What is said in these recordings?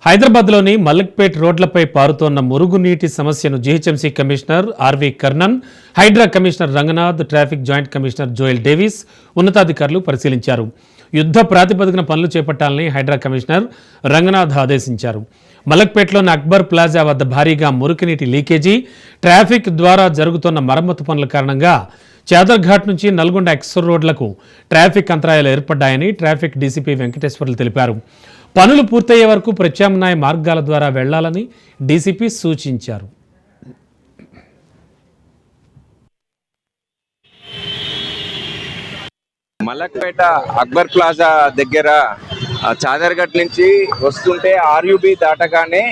హైదరాబాద్లోని మలక్పేట్ రోడ్లపై పారుతోన్న మురుగునీటి సమస్యను GHMC commissioner R V Karnan, HYDRAA commissioner Ranganath, traffic joint commissioner Joel Davis ఉన్నతాధికారులు పరిశీలించారు. యుద్ధ ప్రాతిపదికన పనులు చేపట్టాలని హైడ్రా కమిషనర్ రంగనాథ్ ఆదేశించారు. మలక్పేట్లోని అక్బర్ ప్లాజా వద్ద భారీగా మురుగునీటి లీకేజీ, ట్రాఫిక్ ద్వారా జరుగుతున్న మరమ్మతు పనుల కారణంగా చాదర్ఘాట్ నుంచి నల్గొండ ఎక్స్ రోడ్లకు ట్రాఫిక్ అంతరాయాలు ఏర్పడ్డాయని ట్రాఫిక్ డీసీపీ వెంకటేశ్వర్లు తెలిపారు. పనులు పూర్తయ్యే వరకు ప్రత్యామ్నాయ మార్గాల ద్వారా వెళ్లాలని డీసీపీ సూచించారు. మలక్పేట అక్బర్ ప్లాజా దగ్గర చాదర్ఘట్ నుంచి వస్తుంటే ఆర్యుబి దాటగానే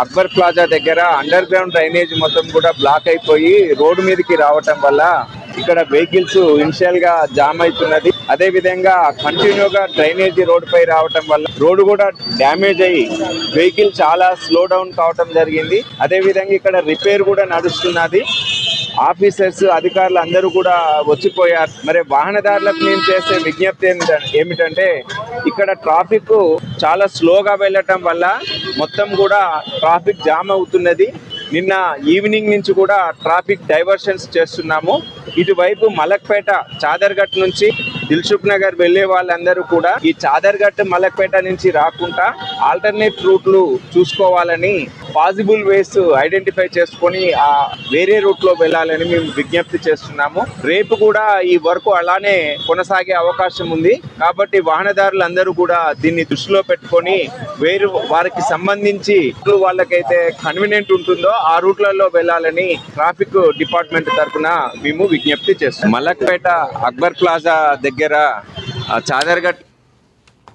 అక్బర్ ప్లాజా దగ్గర అండర్ గ్రౌండ్ డ్రైనేజ్ మొత్తం కూడా బ్లాక్ అయిపోయి రోడ్డు మీదకి రావటం వల్ల ఇక్కడ వెహికల్స్ ఇనిషియల్ గా జామ్ అవుతున్నది. అదే విధంగా కంటిన్యూగా డ్రైనేజీ రోడ్ పై రావటం వల్ల రోడ్డు కూడా డ్యామేజ్ అయ్యి వెహికల్ చాలా స్లో డౌన్ కావటం జరిగింది. అదే విధంగా ఇక్కడ రిపేర్ కూడా నడుస్తున్నది. ఆఫీసర్స్, అధికారులు అందరూ కూడా వచ్చిపోయారు. మరి వాహనదారులకు మేము చేసే విజ్ఞప్తి ఏమిటంటే ఇక్కడ ట్రాఫిక్ చాలా స్లోగా వెళ్ళటం వల్ల మొత్తం కూడా ట్రాఫిక్ జామ్ అవుతున్నది. నిన్న ఈవినింగ్ నుంచి కూడా ట్రాఫిక్ డైవర్షన్స్ చేస్తున్నాము. ఇటువైపు మలక్పేట చాదర్ఘట్ నుంచి దిల్సుఖ్ నగర్ వెళ్లే వాళ్ళందరూ కూడా ఈ చాదర్ఘట్ మలక్పేట నుంచి రాకుండా ఆల్టర్నేట్ రూట్లు చూసుకోవాలని, పాసిబుల్ వేస్ ఐడెంటిఫై చేసుకొని ఆ వేరే రూట్ లో వెళ్ళాలని మేము విజ్ఞప్తి చేస్తున్నాము. రేపు కూడా ఈ వర్క్ అలానే కొనసాగే అవకాశం ఉంది. కాబట్టి వాహనదారులందరూ కూడా దీన్ని దృష్టిలో పెట్టుకొని వారికి సంబంధించి వాళ్ళకైతే కన్వీనియంట్ ఉంటుందో ఆ రూట్లలో వెళ్ళాలని ట్రాఫిక్ డిపార్ట్మెంట్ తరఫున మేము విజ్ఞప్తి చేస్తున్నాం. మలక్పేట అక్బర్ ప్లాజా దగ్గర చాదర్ఘట్